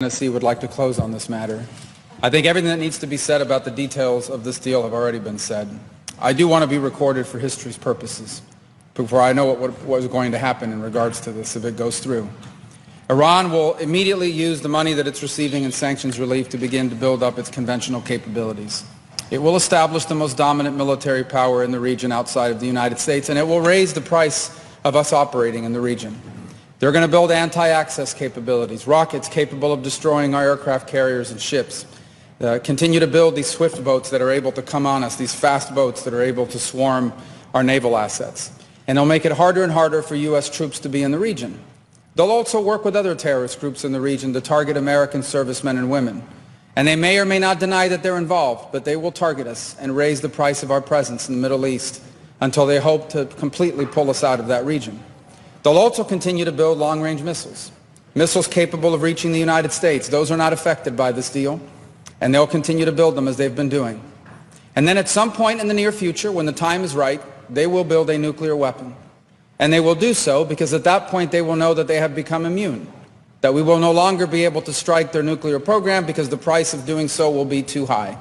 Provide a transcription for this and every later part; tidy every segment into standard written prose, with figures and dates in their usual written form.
Tennessee would like to close on this matter. I think everything that needs to be said about the details of this deal have already been said. I do want to be recorded for history's purposes before I know what is going to happen in regards to this if it goes through. Iran will immediately use the money that it's receiving in sanctions relief to begin to build up its conventional capabilities. It will establish the most dominant military power in the region outside of the United States, and it will raise the price of us operating in the region. They're going to build anti-access capabilities, rockets capable of destroying our aircraft carriers and ships, continue to build these swift boats that are able to come on us, these fast boats that are able to swarm our naval assets. And they'll make it harder and harder for U.S. troops to be in the region. They'll also work with other terrorist groups in the region to target American servicemen and women. And they may or may not deny that they're involved, but they will target us and raise the price of our presence in the Middle East until they hope to completely pull us out of that region. They'll also continue to build long-range missiles, missiles capable of reaching the United States. Those are not affected by this deal, and they'll continue to build them as they've been doing. And then at some point in the near future, when the time is right, they will build a nuclear weapon. And they will do so because at that point they will know that they have become immune, that we will no longer be able to strike their nuclear program because the price of doing so will be too high.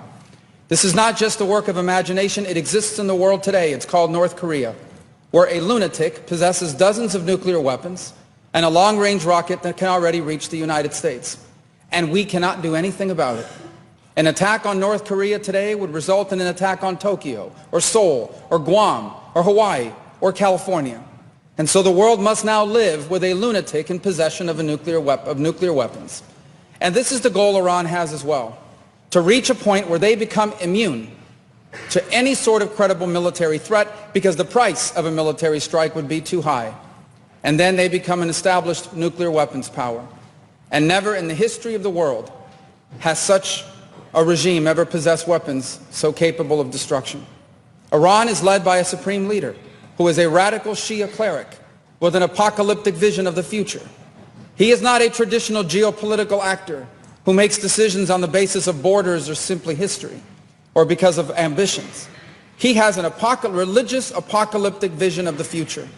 This is not just a work of imagination. It exists in the world today. It's called North Korea, where a lunatic possesses dozens of nuclear weapons and a long-range rocket that can already reach the United States. And we cannot do anything about it. An attack on North Korea today would result in an attack on Tokyo, or Seoul, or Guam, or Hawaii, or California. And so the world must now live with a lunatic in possession of nuclear weapons. And this is the goal Iran has as well, to reach a point where they become immune to any sort of credible military threat because the price of a military strike would be too high. And then they become an established nuclear weapons power. And never in the history of the world has such a regime ever possessed weapons so capable of destruction. Iran is led by a supreme leader who is a radical Shia cleric with an apocalyptic vision of the future. He is not a traditional geopolitical actor who makes decisions on the basis of borders or simply history or because of ambitions. He has an religious apocalyptic vision of the future,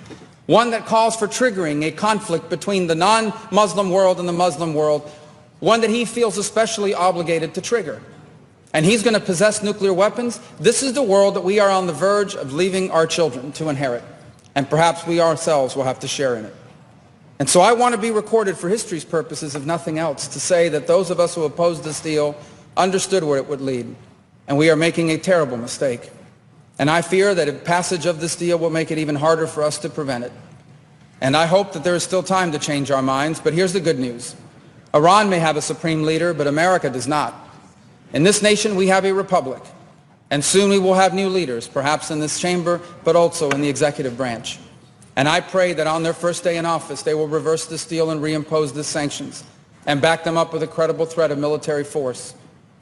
one that calls for triggering a conflict between the non-Muslim world and the Muslim world, one that he feels especially obligated to trigger. And he's going to possess nuclear weapons. This is the world that we are on the verge of leaving our children to inherit. And perhaps we ourselves will have to share in it. And so I want to be recorded for history's purposes, if nothing else, to say that those of us who opposed this deal understood where it would lead. And we are making a terrible mistake. And I fear that a passage of this deal will make it even harder for us to prevent it. And I hope that there is still time to change our minds. But here's the good news. Iran may have a supreme leader, but America does not. In this nation, we have a republic, and soon we will have new leaders, perhaps in this chamber, but also in the executive branch. And I pray that on their first day in office, they will reverse this deal and reimpose the sanctions and back them up with a credible threat of military force,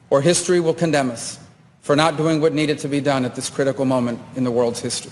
or history will condemn us for not doing what needed to be done at this critical moment in the world's history.